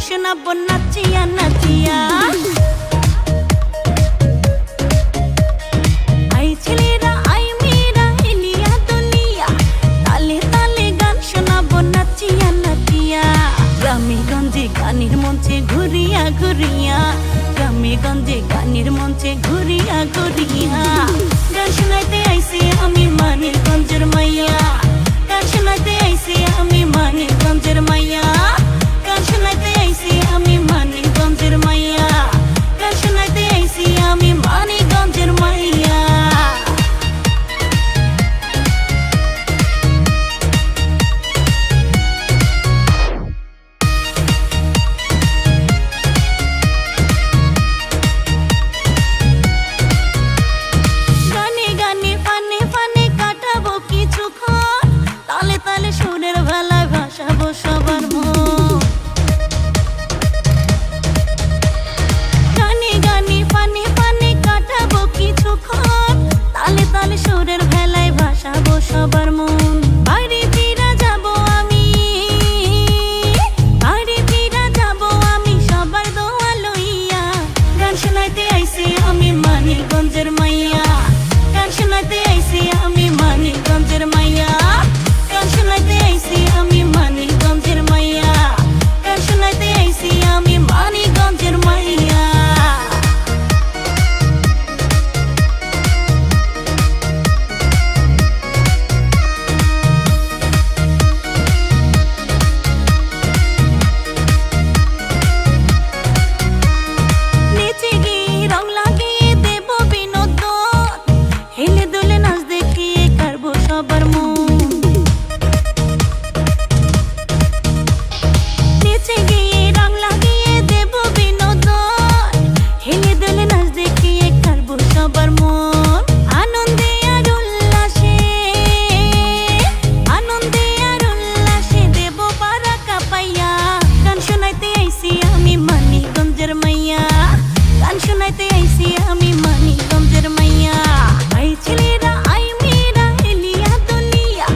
শোনাবো নাচিয়া নাচিয়া। আই ছেলেরা আই মেয়েরা হেলিয়া দুলিয়া, তালে তালে গান শোনাবো নাচিয়া নাচিয়া। গ্রামে গঞ্জে গানের মঞ্চে ঘুরিয়া ঘুরিয়া, গ্রামে গঞ্জে গানের মঞ্চে ঘুরিয়া ঘুরিয়া। গান শোনাইতে আইছি আমি মানিকগঞ্জের মাইয়া, গান শোনাইতে আইছি আমি মানিকগঞ্জের মাইয়া, গান শোনাইতে আইছি আমি মানিকগঞ্জের মাইয়া, গান শোনাইতে আইছি আমি মানিকগঞ্জের মাইয়া। গানে গানে ফানে ফানে কাটাবো কিছুক্ষণ, তালে তালে সুরের ভেলায় ভাসাবো সবার মন। গানে গানে ফানে ফানে কাটাবো কিছুক্ষণ, তালে তালে সুরের ভেলায় ভাসাবো সবার মন। বাড়ি ফিরা যাবো আমি, বাড়ি ফিরা যাবো আমি সবার দোয়া লইয়া। গান শোনাইতে আইছি আমি মানিকগঞ্জের মাইয়া, গান শোনাইতে আইছি আমি মানিকগঞ্জের মাইয়া, গান শোনাইতে আইছি আমি মানিকগঞ্জের মাইয়া, গান শোনাইতে আইছি আমি মানিকগঞ্জের মাইয়া। নেচে গিয়ে রং লাগিয়ে দেব বিনোদন, হেলে দুলে নাচ দেখিয়ে কাড়বো সবার মন। নেচে গিয়ে রং লাগিয়ে দেব বিনোদন, হেলে দুলে নাচ দেখিয়ে কাড়বো সবার মন। আনন্দে আর উল্লাসে, আনন্দে আর উল্লাসে দেব পারা কাঁপাইয়া। গান শোনাইতে আইছি আমি মানিকগঞ্জের মাইয়া, গান শোনাইতে আইছি আমি মানিকগঞ্জের মাইয়া। আই ছেলেরা আই মেয়েরা হেলিয়া দুলিয়া,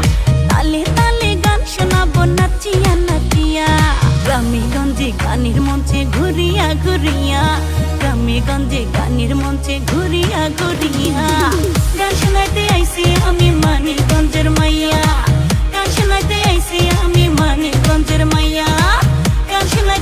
তালে তালে গান শোনাবো নাচিয়া নাচিয়া। গ্রামে গঞ্জে গানের মঞ্চে ঘুরিয়া ঘুরিয়া, গ্রামে গঞ্জে গানের মঞ্চে ঘুরিয়া ঘুরিয়া। গান শোনাইতে আইছি আমি মানিকগঞ্জের মাইয়া, গান শোনাইতে আইছি আমি মানিকগঞ্জের মাইয়া, গান শোনাইতে